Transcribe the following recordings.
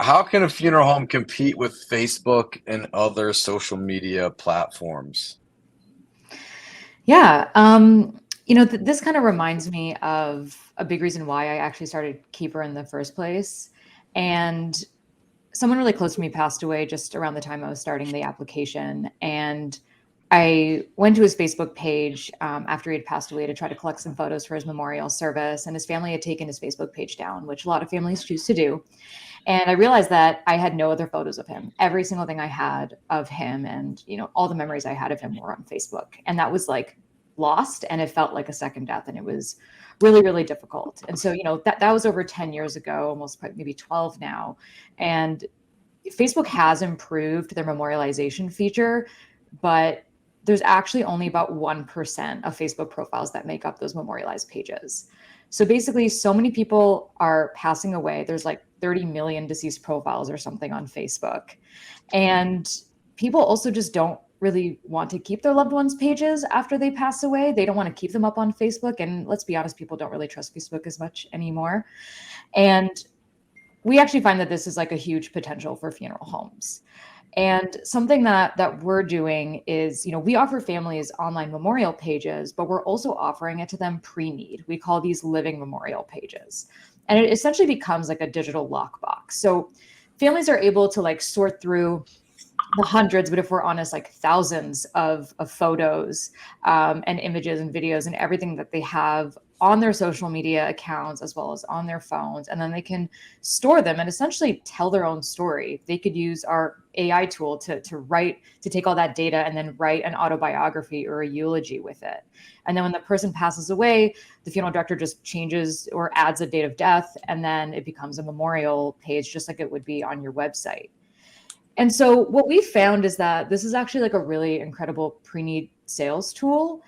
How can a funeral home compete with Facebook and other social media platforms? Yeah. This kind of reminds me of a big reason why I actually started Keeper in the first place. And someone really close to me passed away just around the time I was starting the application. And I went to his Facebook page after he had passed away to try to collect some photos for his memorial service. And his family had taken his Facebook page down, which a lot of families choose to do. And I realized that I had no other photos of him. Every single thing I had of him and, all the memories I had of him were on Facebook. And that was like lost and it felt like a second death and it was really, really difficult. And so, that was over 10 years ago, almost maybe 12 now. And Facebook has improved their memorialization feature, but there's actually only about 1% of Facebook profiles that make up those memorialized pages. So basically, so many people are passing away. There's like 30 million deceased profiles or something on Facebook. And people also just don't really want to keep their loved ones' pages after they pass away. They don't want to keep them up on Facebook. And let's be honest, people don't really trust Facebook as much anymore. And we actually find that this is like a huge potential for funeral homes. And something that we're doing is, we offer families online memorial pages, but we're also offering it to them pre-need. We call these living memorial pages. And it essentially becomes like a digital lockbox. So families are able to like sort through the hundreds, but if we're honest, like thousands of photos and images and videos and everything that they have on their social media accounts as well as on their phones. And then they can store them and essentially tell their own story. They could use our AI tool to take all that data and then write an autobiography or a eulogy with it. And then when the person passes away, the funeral director just changes or adds a date of death, and then it becomes a memorial page, just like it would be on your website. And so what we found is that this is actually like a really incredible pre-need sales tool.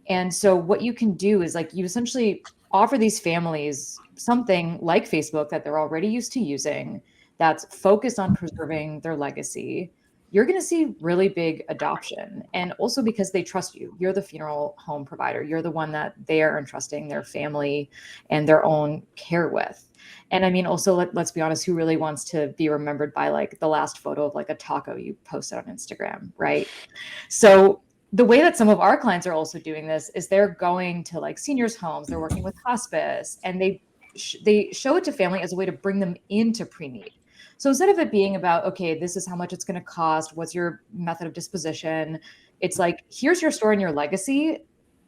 And so what you can do is like you essentially offer these families something like Facebook that they're already used to using that's focused on preserving their legacy. You're going to see really big adoption. And also because they trust you. You're the funeral home provider. You're the one that they are entrusting their family and their own care with. And I mean, also, let's be honest, who really wants to be remembered by like the last photo of like a taco you posted on Instagram, right? So the way that some of our clients are also doing this is they're going to like seniors homes, they're working with hospice, and they show it to family as a way to bring them into pre-need. So instead of it being about, okay, this is how much it's going to cost, what's your method of disposition, it's like, here's your story and your legacy.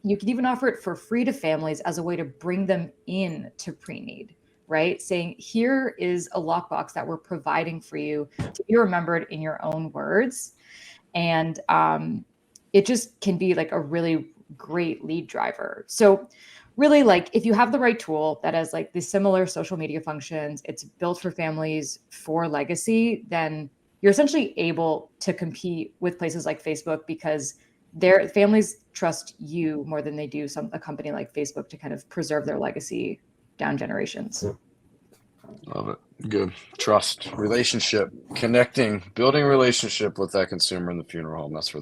You can even offer it for free to families as a way to bring them in to pre-need, right? Saying, here is a lockbox that we're providing for you to be remembered in your own words. And it just can be like a really great lead driver. So really, like, if you have the right tool that has like the similar social media functions, it's built for families for legacy, then you're essentially able to compete with places like Facebook because their families trust you more than they do a company like Facebook to kind of preserve their legacy down generations. Love it. Good. Trust, relationship, connecting, building a relationship with that consumer in the funeral home. That's where